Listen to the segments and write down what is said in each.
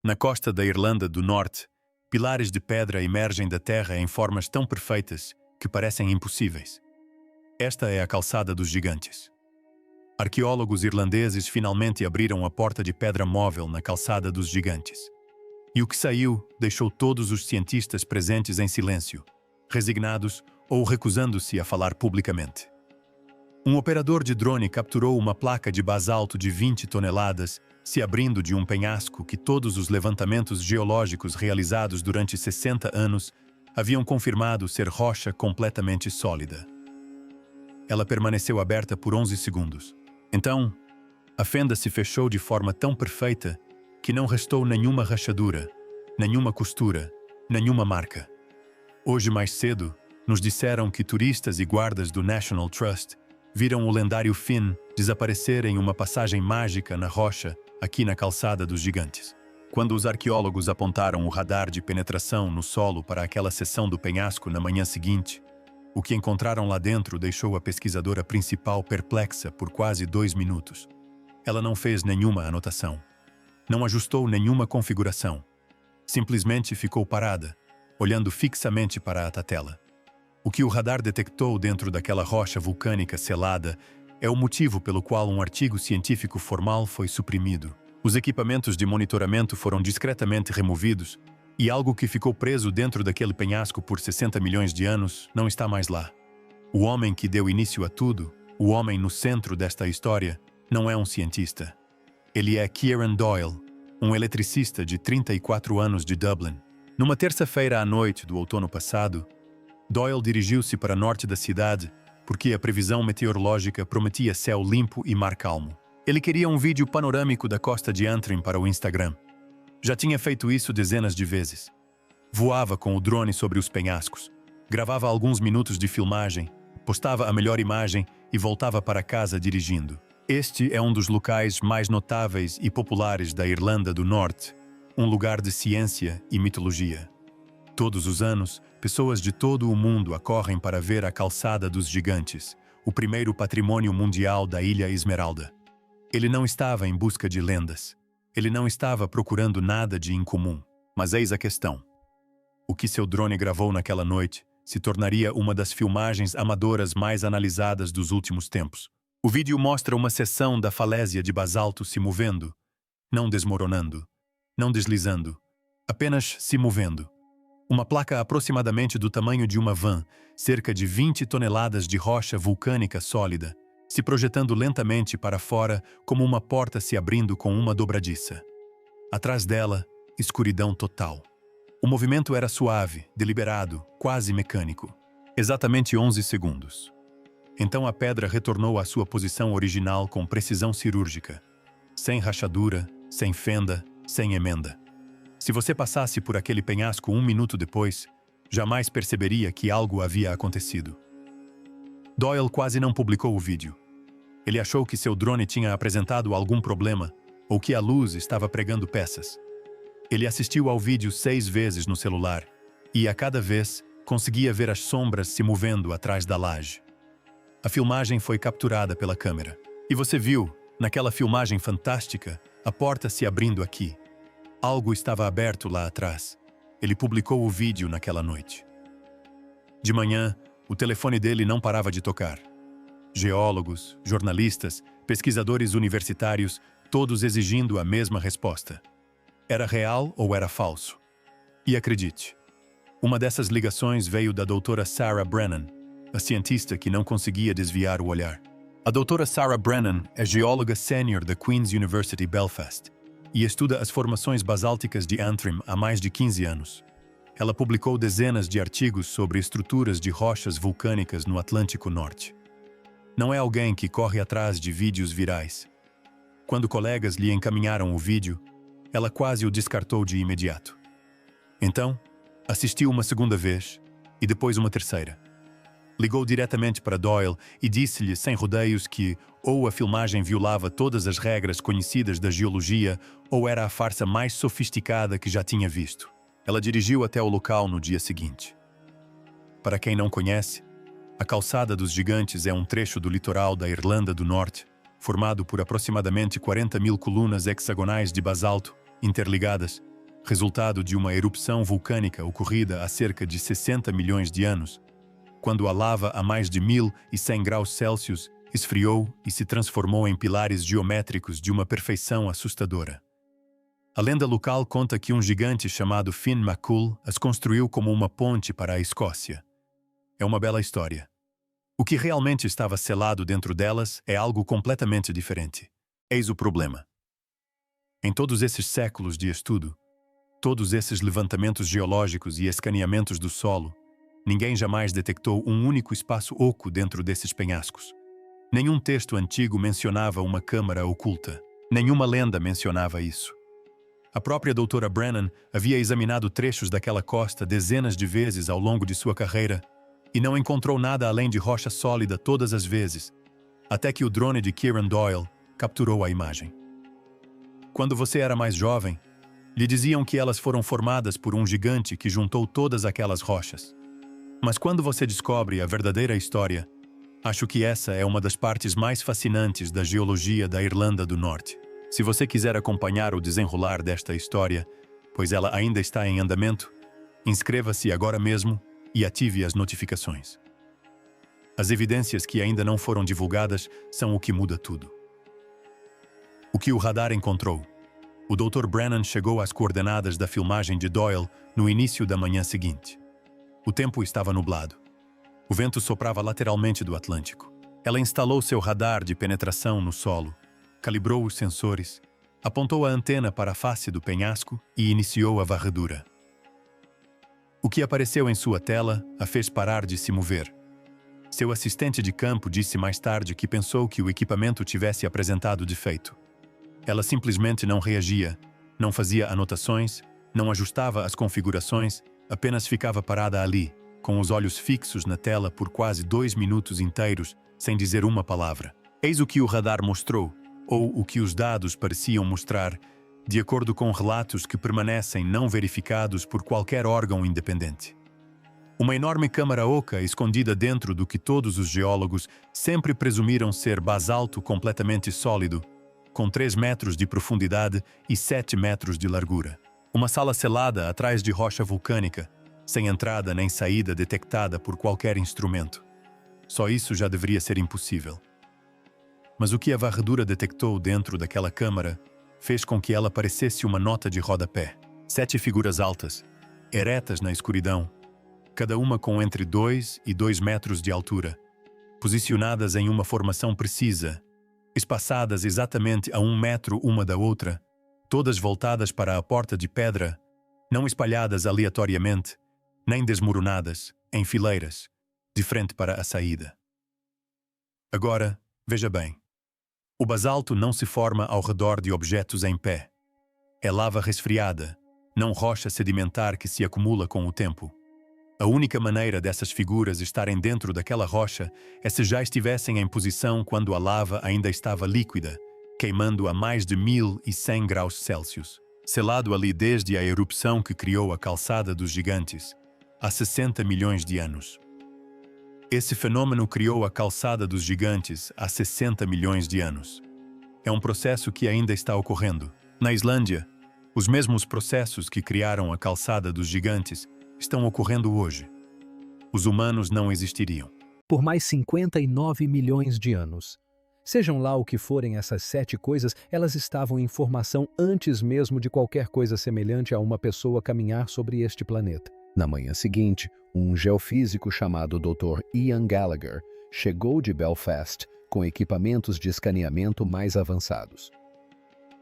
Na costa da Irlanda do Norte, pilares de pedra emergem da terra em formas tão perfeitas que parecem impossíveis. Esta é a Calçada dos Gigantes. Arqueólogos irlandeses finalmente abriram a porta de pedra móvel na Calçada dos Gigantes. E o que saiu deixou todos os cientistas presentes em silêncio, resignados ou recusando-se a falar publicamente. Um operador de drone capturou uma placa de basalto de 20 toneladas se abrindo de um penhasco que todos os levantamentos geológicos realizados durante 60 anos haviam confirmado ser rocha completamente sólida. Ela permaneceu aberta por 11 segundos. Então, a fenda se fechou de forma tão perfeita que não restou nenhuma rachadura, nenhuma costura, nenhuma marca. Hoje mais cedo, nos disseram que turistas e guardas do National Trust viram o lendário Finn desaparecer em uma passagem mágica na rocha aqui na Calçada dos Gigantes. Quando os arqueólogos apontaram o radar de penetração no solo para aquela seção do penhasco na manhã seguinte, o que encontraram lá dentro deixou a pesquisadora principal perplexa por quase 2 minutos. Ela não fez nenhuma anotação. Não ajustou nenhuma configuração. Simplesmente ficou parada, olhando fixamente para a tatela. O que o radar detectou dentro daquela rocha vulcânica selada é o motivo pelo qual um artigo científico formal foi suprimido. Os equipamentos de monitoramento foram discretamente removidos e algo que ficou preso dentro daquele penhasco por 60 milhões de anos não está mais lá. O homem que deu início a tudo, o homem no centro desta história, não é um cientista. Ele é Kieran Doyle, um eletricista de 34 anos de Dublin. Numa terça-feira à noite do outono passado, Doyle dirigiu-se para norte da cidade porque a previsão meteorológica prometia céu limpo e mar calmo. Ele queria um vídeo panorâmico da costa de Antrim para o Instagram. Já tinha feito isso dezenas de vezes. Voava com o drone sobre os penhascos, gravava alguns minutos de filmagem, postava a melhor imagem e voltava para casa dirigindo. Este é um dos locais mais notáveis e populares da Irlanda do Norte, um lugar de ciência e mitologia. Todos os anos, pessoas de todo o mundo acorrem para ver a Calçada dos Gigantes, o primeiro patrimônio mundial da Ilha Esmeralda. Ele não estava em busca de lendas. Ele não estava procurando nada de incomum. Mas eis a questão. O que seu drone gravou naquela noite se tornaria uma das filmagens amadoras mais analisadas dos últimos tempos. O vídeo mostra uma seção da falésia de basalto se movendo, não desmoronando, não deslizando, apenas se movendo. Uma placa aproximadamente do tamanho de uma van, cerca de 20 toneladas de rocha vulcânica sólida, se projetando lentamente para fora como uma porta se abrindo com uma dobradiça. Atrás dela, escuridão total. O movimento era suave, deliberado, quase mecânico. Exatamente 11 segundos. Então a pedra retornou à sua posição original com precisão cirúrgica. Sem rachadura, sem fenda, sem emenda. Se você passasse por aquele penhasco 1 minuto depois, jamais perceberia que algo havia acontecido. Doyle quase não publicou o vídeo. Ele achou que seu drone tinha apresentado algum problema ou que a luz estava pregando peças. Ele assistiu ao vídeo 6 vezes no celular e, a cada vez, conseguia ver as sombras se movendo atrás da laje. A filmagem foi capturada pela câmera. E você viu, naquela filmagem fantástica, a porta se abrindo aqui. Algo estava aberto lá atrás. Ele publicou o vídeo naquela noite. De manhã, o telefone dele não parava de tocar. Geólogos, jornalistas, pesquisadores universitários, todos exigindo a mesma resposta. Era real ou era falso? E acredite, uma dessas ligações veio da doutora Sarah Brennan, a cientista que não conseguia desviar o olhar. A doutora Sarah Brennan é geóloga sênior da Queen's University Belfast e estuda as formações basálticas de Antrim há mais de 15 anos. Ela publicou dezenas de artigos sobre estruturas de rochas vulcânicas no Atlântico Norte. Não é alguém que corre atrás de vídeos virais. Quando colegas lhe encaminharam o vídeo, ela quase o descartou de imediato. Então, assistiu uma segunda vez e depois uma terceira. Ligou diretamente para Doyle e disse-lhe sem rodeios que ou a filmagem violava todas as regras conhecidas da geologia ou era a farsa mais sofisticada que já tinha visto. Ela dirigiu até o local no dia seguinte. Para quem não conhece, a Calçada dos Gigantes é um trecho do litoral da Irlanda do Norte, formado por aproximadamente 40 mil colunas hexagonais de basalto, interligadas, resultado de uma erupção vulcânica ocorrida há cerca de 60 milhões de anos, quando a lava a mais de 1100 graus Celsius esfriou e se transformou em pilares geométricos de uma perfeição assustadora. A lenda local conta que um gigante chamado Finn McCool as construiu como uma ponte para a Escócia. É uma bela história. O que realmente estava selado dentro delas é algo completamente diferente. Eis o problema. Em todos esses séculos de estudo, todos esses levantamentos geológicos e escaneamentos do solo, ninguém jamais detectou um único espaço oco dentro desses penhascos. Nenhum texto antigo mencionava uma câmara oculta. Nenhuma lenda mencionava isso. A própria doutora Brennan havia examinado trechos daquela costa dezenas de vezes ao longo de sua carreira e não encontrou nada além de rocha sólida todas as vezes, até que o drone de Kieran Doyle capturou a imagem. Quando você era mais jovem, lhe diziam que elas foram formadas por um gigante que juntou todas aquelas rochas. Mas quando você descobre a verdadeira história, acho que essa é uma das partes mais fascinantes da geologia da Irlanda do Norte. Se você quiser acompanhar o desenrolar desta história, pois ela ainda está em andamento, inscreva-se agora mesmo e ative as notificações. As evidências que ainda não foram divulgadas são o que muda tudo. O que o radar encontrou? O Dr. Brennan chegou às coordenadas da filmagem de Doyle no início da manhã seguinte. O tempo estava nublado. O vento soprava lateralmente do Atlântico. Ela instalou seu radar de penetração no solo, calibrou os sensores, apontou a antena para a face do penhasco e iniciou a varredura. O que apareceu em sua tela a fez parar de se mover. Seu assistente de campo disse mais tarde que pensou que o equipamento tivesse apresentado defeito. Ela simplesmente não reagia, não fazia anotações, não ajustava as configurações, apenas ficava parada ali, com os olhos fixos na tela por quase 2 minutos inteiros, sem dizer uma palavra. Eis o que o radar mostrou, ou o que os dados pareciam mostrar, de acordo com relatos que permanecem não verificados por qualquer órgão independente. Uma enorme câmara oca escondida dentro do que todos os geólogos sempre presumiram ser basalto completamente sólido, com 3 metros de profundidade e 7 metros de largura. Uma sala selada atrás de rocha vulcânica, sem entrada nem saída detectada por qualquer instrumento. Só isso já deveria ser impossível. Mas o que a varredura detectou dentro daquela câmara fez com que ela parecesse uma nota de rodapé. 7 figuras altas, eretas na escuridão, cada uma com entre 2 e 2 metros de altura, posicionadas em uma formação precisa, espaçadas exatamente a 1 metro uma da outra, todas voltadas para a porta de pedra, não espalhadas aleatoriamente, nem desmoronadas, em fileiras, de frente para a saída. Agora, veja bem. O basalto não se forma ao redor de objetos em pé. É lava resfriada, não rocha sedimentar que se acumula com o tempo. A única maneira dessas figuras estarem dentro daquela rocha é se já estivessem em posição quando a lava ainda estava líquida, queimando a mais de 1100 graus Celsius, selado ali desde a erupção que criou a Calçada dos Gigantes, há 60 milhões de anos. Esse fenômeno criou a Calçada dos Gigantes há 60 milhões de anos. É um processo que ainda está ocorrendo. Na Islândia, os mesmos processos que criaram a Calçada dos Gigantes estão ocorrendo hoje. Os humanos não existiriam. Por mais 59 milhões de anos. Sejam lá o que forem essas 7 coisas, elas estavam em formação antes mesmo de qualquer coisa semelhante a uma pessoa caminhar sobre este planeta. Na manhã seguinte, um geofísico chamado Dr. Ian Gallagher chegou de Belfast com equipamentos de escaneamento mais avançados.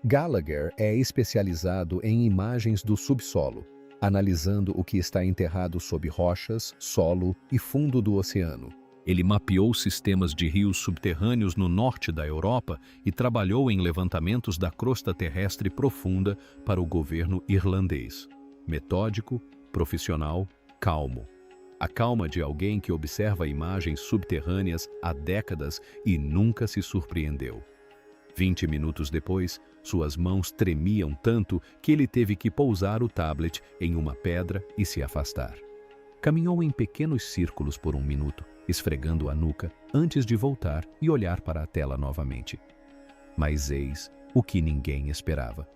Gallagher é especializado em imagens do subsolo, analisando o que está enterrado sob rochas, solo e fundo do oceano. Ele mapeou sistemas de rios subterrâneos no norte da Europa e trabalhou em levantamentos da crosta terrestre profunda para o governo irlandês. Metódico, profissional, calmo. A calma de alguém que observa imagens subterrâneas há décadas e nunca se surpreendeu. 20 minutos depois, suas mãos tremiam tanto que ele teve que pousar o tablet em uma pedra e se afastar. Caminhou em pequenos círculos por 1 minuto, esfregando a nuca antes de voltar e olhar para a tela novamente. Mas eis o que ninguém esperava.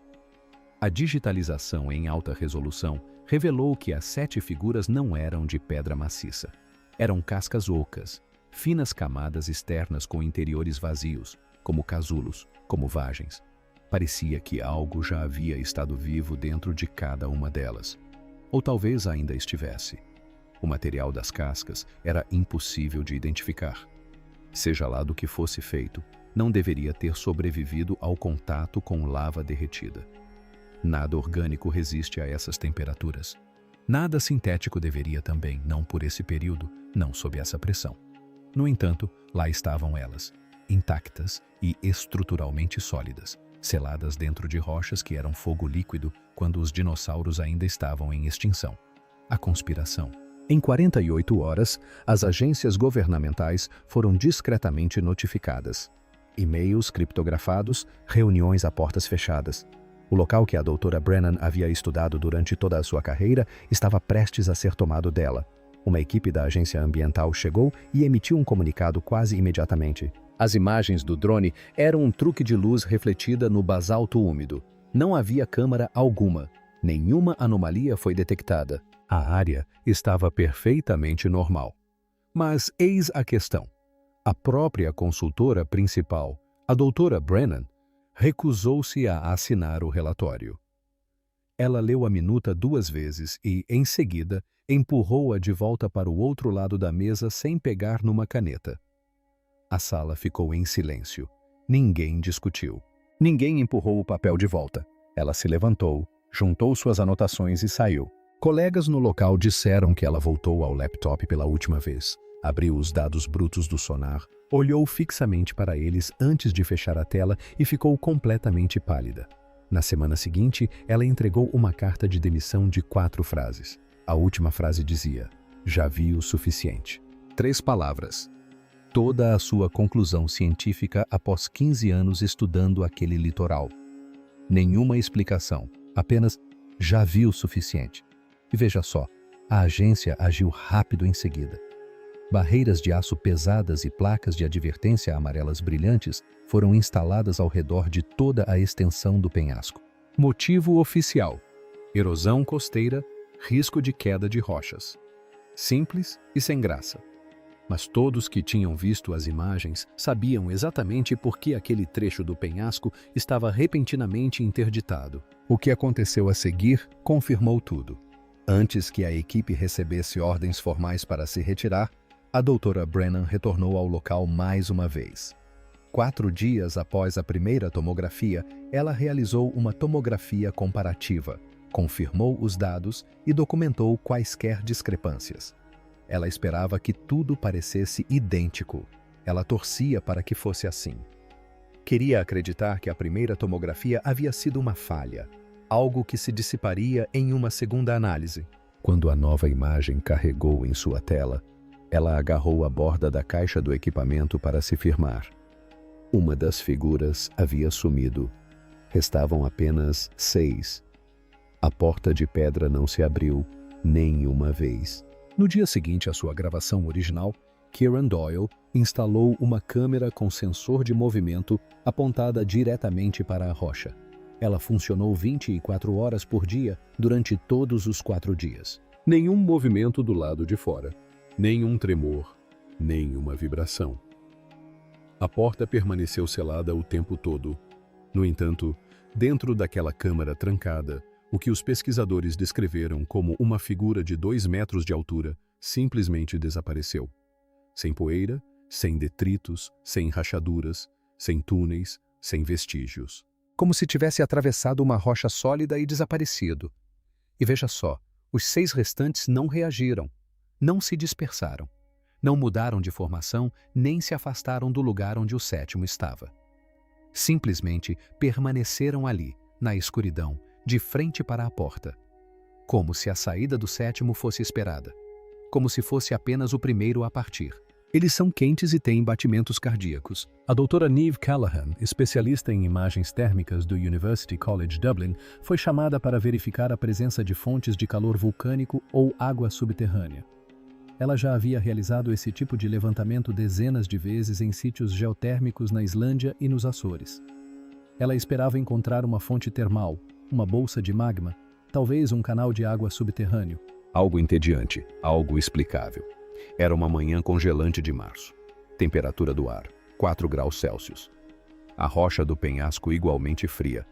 A digitalização em alta resolução revelou que as 7 figuras não eram de pedra maciça. Eram cascas ocas, finas camadas externas com interiores vazios, como casulos, como vagens. Parecia que algo já havia estado vivo dentro de cada uma delas. Ou talvez ainda estivesse. O material das cascas era impossível de identificar. Seja lá do que fosse feito, não deveria ter sobrevivido ao contato com lava derretida. Nada orgânico resiste a essas temperaturas. Nada sintético deveria também, não por esse período, não sob essa pressão. No entanto, lá estavam elas, intactas e estruturalmente sólidas, seladas dentro de rochas que eram fogo líquido quando os dinossauros ainda estavam em extinção. A conspiração. Em 48 horas, as agências governamentais foram discretamente notificadas. E-mails criptografados, reuniões a portas fechadas. O local que a doutora Brennan havia estudado durante toda a sua carreira estava prestes a ser tomado dela. Uma equipe da agência ambiental chegou e emitiu um comunicado quase imediatamente. As imagens do drone eram um truque de luz refletida no basalto úmido. Não havia câmara alguma. Nenhuma anomalia foi detectada. A área estava perfeitamente normal. Mas eis a questão. A própria consultora principal, a doutora Brennan, recusou-se a assinar o relatório. Ela leu a minuta 2 vezes e, em seguida, empurrou-a de volta para o outro lado da mesa sem pegar numa caneta. A sala ficou em silêncio. Ninguém discutiu. Ninguém empurrou o papel de volta. Ela se levantou, juntou suas anotações e saiu. Colegas no local disseram que ela voltou ao laptop pela última vez. Abriu os dados brutos do sonar, olhou fixamente para eles antes de fechar a tela e ficou completamente pálida. Na semana seguinte, ela entregou uma carta de demissão de 4 frases. A última frase dizia: "Já vi o suficiente." 3 palavras. Toda a sua conclusão científica após 15 anos estudando aquele litoral. Nenhuma explicação, apenas "já vi o suficiente." E veja só, a agência agiu rápido em seguida. Barreiras de aço pesadas e placas de advertência amarelas brilhantes foram instaladas ao redor de toda a extensão do penhasco. Motivo oficial: erosão costeira, risco de queda de rochas. Simples e sem graça. Mas todos que tinham visto as imagens sabiam exatamente por que aquele trecho do penhasco estava repentinamente interditado. O que aconteceu a seguir confirmou tudo. Antes que a equipe recebesse ordens formais para se retirar, a doutora Brennan retornou ao local mais uma vez. 4 dias após a primeira tomografia, ela realizou uma tomografia comparativa, confirmou os dados e documentou quaisquer discrepâncias. Ela esperava que tudo parecesse idêntico. Ela torcia para que fosse assim. Queria acreditar que a primeira tomografia havia sido uma falha, algo que se dissiparia em uma segunda análise. Quando a nova imagem carregou em sua tela, ela agarrou a borda da caixa do equipamento para se firmar. Uma das figuras havia sumido. Restavam apenas 6. A porta de pedra não se abriu nenhuma vez. No dia seguinte à sua gravação original, Kieran Doyle instalou uma câmera com sensor de movimento apontada diretamente para a rocha. Ela funcionou 24 horas por dia durante todos os 4 dias. Nenhum movimento do lado de fora, nenhum tremor, nenhuma vibração. A porta permaneceu selada o tempo todo. No entanto, dentro daquela câmara trancada, o que os pesquisadores descreveram como uma figura de 2 metros de altura simplesmente desapareceu. Sem poeira, sem detritos, sem rachaduras, sem túneis, sem vestígios. Como se tivesse atravessado uma rocha sólida e desaparecido. E veja só, os 6 restantes não reagiram, não se dispersaram, não mudaram de formação nem se afastaram do lugar onde o 7º estava. Simplesmente permaneceram ali, na escuridão, de frente para a porta. Como se a saída do 7º fosse esperada. Como se fosse apenas o primeiro a partir. Eles são quentes e têm batimentos cardíacos. A doutora Niamh Callahan, especialista em imagens térmicas do University College Dublin, foi chamada para verificar a presença de fontes de calor vulcânico ou água subterrânea. Ela já havia realizado esse tipo de levantamento dezenas de vezes em sítios geotérmicos na Islândia e nos Açores. Ela esperava encontrar uma fonte termal, uma bolsa de magma, talvez um canal de água subterrâneo. Algo entediante, algo explicável. Era uma manhã congelante de março. Temperatura do ar, 4 graus Celsius. A rocha do penhasco igualmente fria.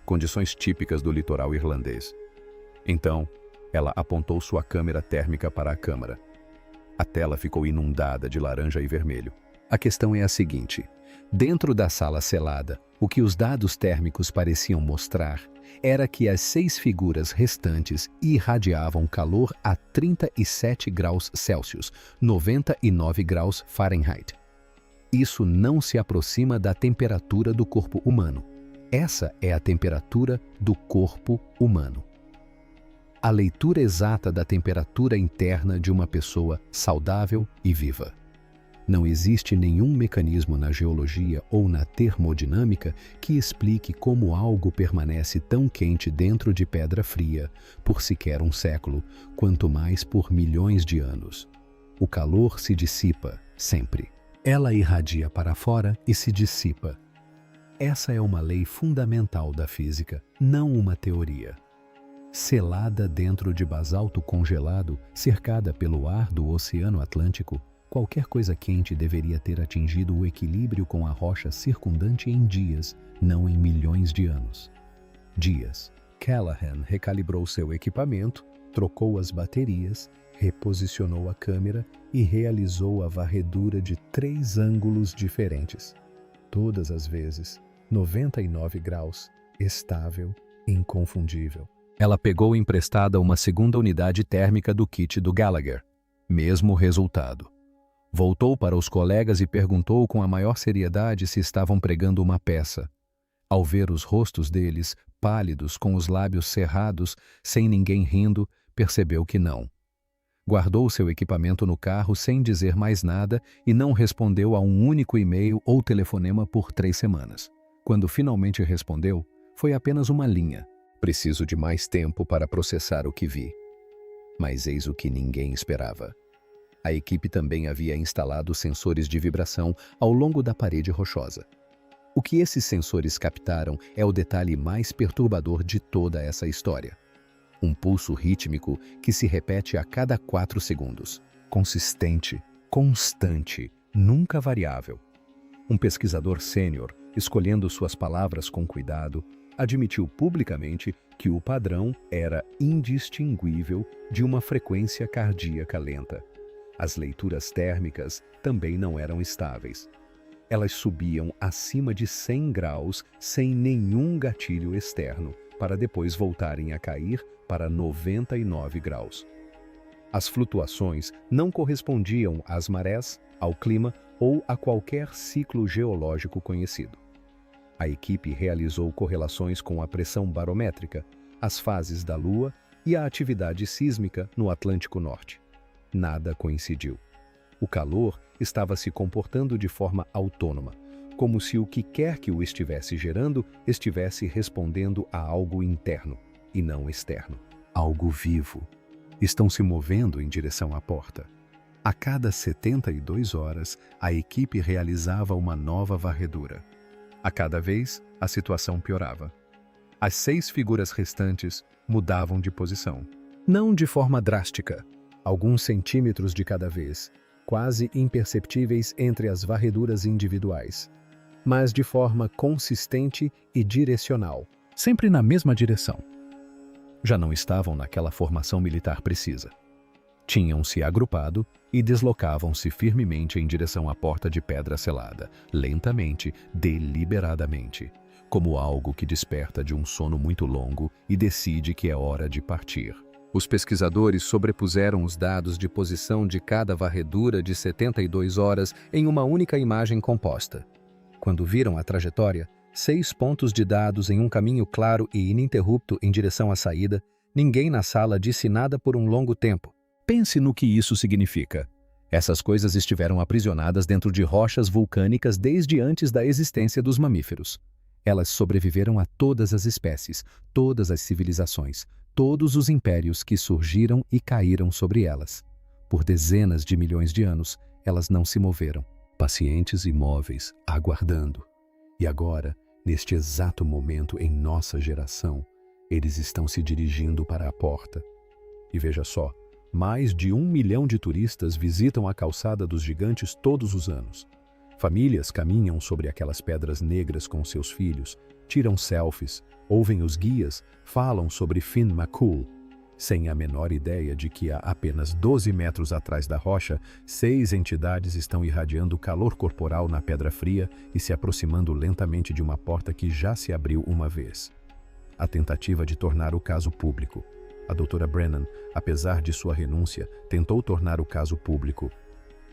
Condições típicas do litoral irlandês. Então, ela apontou sua câmera térmica para a câmara. A tela ficou inundada de laranja e vermelho. A questão é a seguinte: dentro da sala selada, o que os dados térmicos pareciam mostrar era que as 6 figuras restantes irradiavam calor a 37 graus Celsius, 99 graus Fahrenheit. Isso não se aproxima da temperatura do corpo humano. Essa é a temperatura do corpo humano. A leitura exata da temperatura interna de uma pessoa saudável e viva. Não existe nenhum mecanismo na geologia ou na termodinâmica que explique como algo permanece tão quente dentro de pedra fria por sequer um século, quanto mais por milhões de anos. O calor se dissipa, sempre. Ela irradia para fora e se dissipa. Essa é uma lei fundamental da física, não uma teoria. Selada dentro de basalto congelado, cercada pelo ar do Oceano Atlântico, qualquer coisa quente deveria ter atingido o equilíbrio com a rocha circundante em dias, não em milhões de anos. Dias. Callahan recalibrou seu equipamento, trocou as baterias, reposicionou a câmera e realizou a varredura de 3 ângulos diferentes. Todas as vezes, 99 graus, estável, inconfundível. Ela pegou emprestada uma segunda unidade térmica do kit do Gallagher. Mesmo resultado. Voltou para os colegas e perguntou com a maior seriedade se estavam pregando uma peça. Ao ver os rostos deles, pálidos, com os lábios cerrados, sem ninguém rindo, percebeu que não. Guardou seu equipamento no carro sem dizer mais nada e não respondeu a um único e-mail ou telefonema por 3 semanas. Quando finalmente respondeu, foi apenas uma linha. Preciso de mais tempo para processar o que vi. Mas eis o que ninguém esperava. A equipe também havia instalado sensores de vibração ao longo da parede rochosa. O que esses sensores captaram é o detalhe mais perturbador de toda essa história. Um pulso rítmico que se repete a cada 4 segundos. Consistente, constante, nunca variável. Um pesquisador sênior, escolhendo suas palavras com cuidado, admitiu publicamente que o padrão era indistinguível de uma frequência cardíaca lenta. As leituras térmicas também não eram estáveis. Elas subiam acima de 100 graus sem nenhum gatilho externo, para depois voltarem a cair para 99 graus. As flutuações não correspondiam às marés, ao clima ou a qualquer ciclo geológico conhecido. A equipe realizou correlações com a pressão barométrica, as fases da Lua e a atividade sísmica no Atlântico Norte. Nada coincidiu. O calor estava se comportando de forma autônoma, como se o que quer que o estivesse gerando estivesse respondendo a algo interno e não externo. Algo vivo. Estão se movendo em direção à porta. A cada 72 horas, a equipe realizava uma nova varredura. A cada vez, a situação piorava. As 6 figuras restantes mudavam de posição. Não de forma drástica, alguns centímetros de cada vez, quase imperceptíveis entre as varreduras individuais, mas de forma consistente e direcional, sempre na mesma direção. Já não estavam naquela formação militar precisa. Tinham-se agrupado e deslocavam-se firmemente em direção à porta de pedra selada, lentamente, deliberadamente, como algo que desperta de um sono muito longo e decide que é hora de partir. Os pesquisadores sobrepuseram os dados de posição de cada varredura de 72 horas em uma única imagem composta. Quando viram a trajetória, 6 pontos de dados em um caminho claro e ininterrupto em direção à saída, ninguém na sala disse nada por um longo tempo. Pense no que isso significa. Essas coisas estiveram aprisionadas dentro de rochas vulcânicas desde antes da existência dos mamíferos. Elas sobreviveram a todas as espécies, todas as civilizações, todos os impérios que surgiram e caíram sobre elas. Por dezenas de milhões de anos, elas não se moveram, pacientes e imóveis, aguardando. E agora, neste exato momento em nossa geração, Eles estão se dirigindo para a porta. E veja só, mais de 1 milhão de turistas visitam a calçada dos gigantes todos os anos. Famílias caminham sobre aquelas pedras negras com seus filhos, tiram selfies, ouvem os guias, falam sobre Finn McCool, sem a menor ideia de que a apenas 12 metros atrás da rocha, 6 entidades estão irradiando calor corporal na pedra fria e se aproximando lentamente de uma porta que já se abriu uma vez. A tentativa de tornar o caso público. A doutora Brennan, apesar de sua renúncia, tentou tornar o caso público.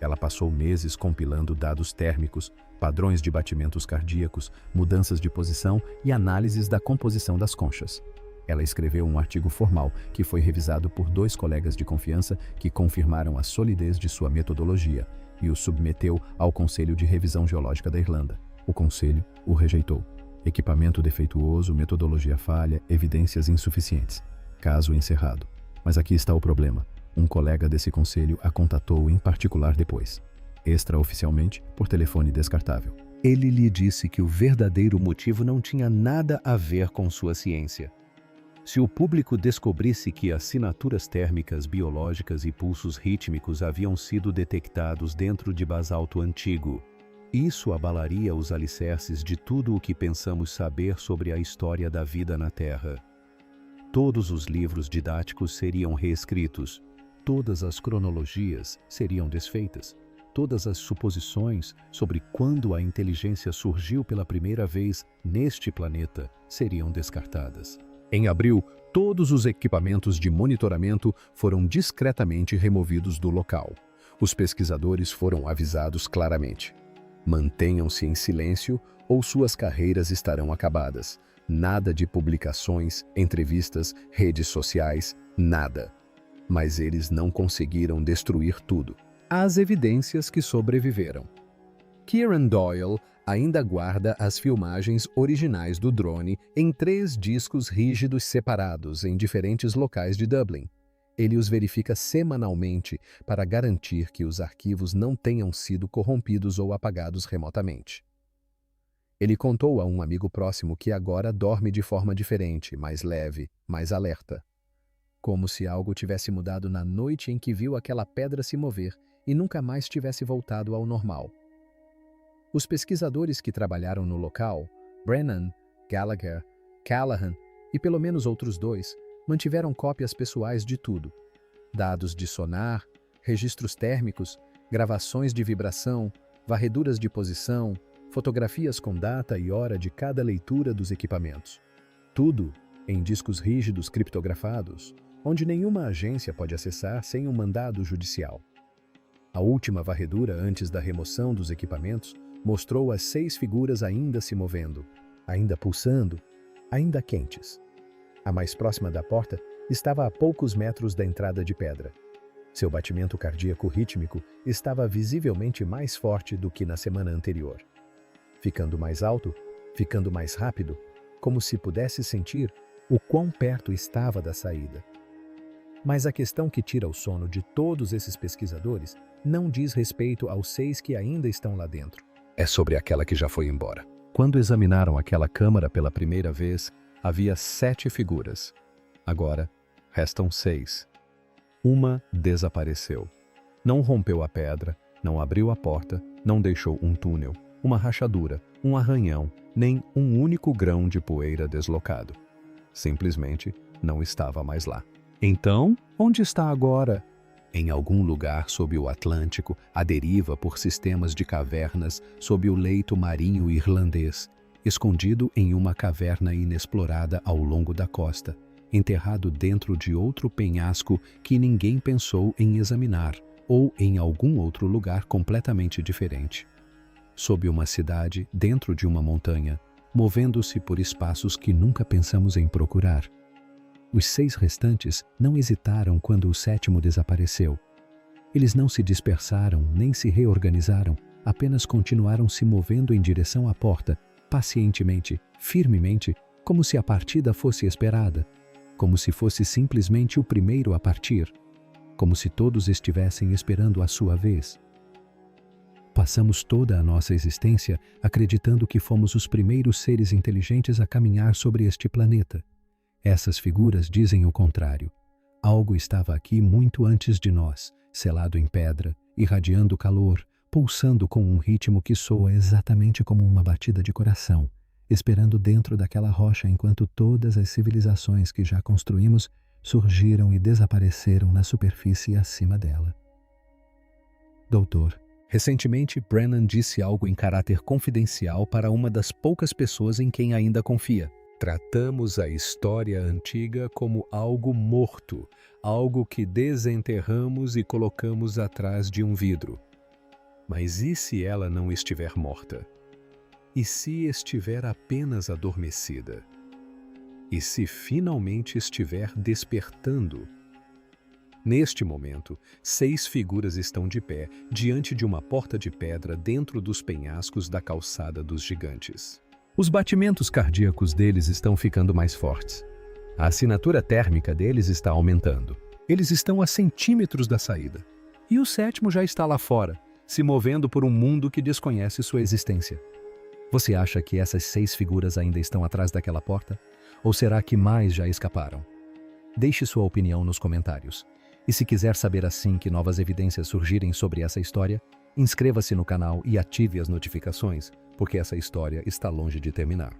Ela passou meses compilando dados térmicos, padrões de batimentos cardíacos, mudanças de posição e análises da composição das conchas. Ela escreveu um artigo formal que foi revisado por 2 colegas de confiança que confirmaram a solidez de sua metodologia e o submeteu ao Conselho de Revisão Geológica da Irlanda. O Conselho o rejeitou. Equipamento defeituoso, metodologia falha, evidências insuficientes. Caso encerrado. Mas aqui está o problema. Um colega desse conselho a contatou em particular depois, extraoficialmente, por telefone descartável. Ele lhe disse que o verdadeiro motivo não tinha nada a ver com sua ciência. Se o público descobrisse que assinaturas térmicas biológicas e pulsos rítmicos haviam sido detectados dentro de basalto antigo, isso abalaria os alicerces de tudo o que pensamos saber sobre a história da vida na Terra. Todos os livros didáticos seriam reescritos, todas as cronologias seriam desfeitas, todas as suposições sobre quando a inteligência surgiu pela primeira vez neste planeta seriam descartadas. Em abril, todos os equipamentos de monitoramento foram discretamente removidos do local. Os pesquisadores foram avisados claramente. Mantenham-se em silêncio ou suas carreiras estarão acabadas. Nada de publicações, entrevistas, redes sociais, nada. Mas eles não conseguiram destruir tudo. As evidências que sobreviveram. Kieran Doyle ainda guarda as filmagens originais do drone em 3 discos rígidos separados em diferentes locais de Dublin. Ele os verifica semanalmente para garantir que os arquivos não tenham sido corrompidos ou apagados remotamente. Ele contou a um amigo próximo que agora dorme de forma diferente, mais leve, mais alerta. Como se algo tivesse mudado na noite em que viu aquela pedra se mover e nunca mais tivesse voltado ao normal. Os pesquisadores que trabalharam no local, Brennan, Gallagher, Callahan e pelo menos outros 2, mantiveram cópias pessoais de tudo. Dados de sonar, registros térmicos, gravações de vibração, varreduras de posição, fotografias com data e hora de cada leitura dos equipamentos. Tudo em discos rígidos criptografados, onde nenhuma agência pode acessar sem um mandado judicial. A última varredura antes da remoção dos equipamentos mostrou as 6 figuras ainda se movendo, ainda pulsando, ainda quentes. A mais próxima da porta estava a poucos metros da entrada de pedra. Seu batimento cardíaco rítmico estava visivelmente mais forte do que na semana anterior. Ficando mais alto, ficando mais rápido, como se pudesse sentir o quão perto estava da saída. Mas a questão que tira o sono de todos esses pesquisadores não diz respeito aos 6 que ainda estão lá dentro. É sobre aquela que já foi embora. Quando examinaram aquela câmara pela primeira vez, havia 7 figuras. Agora, restam 6. Uma desapareceu. Não rompeu a pedra, não abriu a porta, não deixou um túnel, uma rachadura, um arranhão, nem um único grão de poeira deslocado. Simplesmente não estava mais lá. Então, onde está agora? Em algum lugar sob o Atlântico, à deriva por sistemas de cavernas sob o leito marinho irlandês, escondido em uma caverna inexplorada ao longo da costa, enterrado dentro de outro penhasco que ninguém pensou em examinar, ou em algum outro lugar completamente diferente. Sob uma cidade, dentro de uma montanha, movendo-se por espaços que nunca pensamos em procurar. Os 6 restantes não hesitaram quando o 7º desapareceu. Eles não se dispersaram nem se reorganizaram, apenas continuaram se movendo em direção à porta, pacientemente, firmemente, como se a partida fosse esperada, como se fosse simplesmente o primeiro a partir, como se todos estivessem esperando a sua vez. Passamos toda a nossa existência acreditando que fomos os primeiros seres inteligentes a caminhar sobre este planeta. Essas figuras dizem o contrário. Algo estava aqui muito antes de nós, selado em pedra, irradiando calor, pulsando com um ritmo que soa exatamente como uma batida de coração, esperando dentro daquela rocha enquanto todas as civilizações que já construímos surgiram e desapareceram na superfície acima dela. Doutor, recentemente Brennan disse algo em caráter confidencial para uma das poucas pessoas em quem ainda confia. Tratamos a história antiga como algo morto, algo que desenterramos e colocamos atrás de um vidro. Mas e se ela não estiver morta? E se estiver apenas adormecida? E se finalmente estiver despertando? Neste momento, 6 figuras estão de pé diante de uma porta de pedra dentro dos penhascos da calçada dos gigantes. Os batimentos cardíacos deles estão ficando mais fortes. A assinatura térmica deles está aumentando. Eles estão a centímetros da saída. E o 7º já está lá fora, se movendo por um mundo que desconhece sua existência. Você acha que essas 6 figuras ainda estão atrás daquela porta? Ou será que mais já escaparam? Deixe sua opinião nos comentários. E se quiser saber assim que novas evidências surgirem sobre essa história, inscreva-se no canal e ative as notificações, porque essa história está longe de terminar.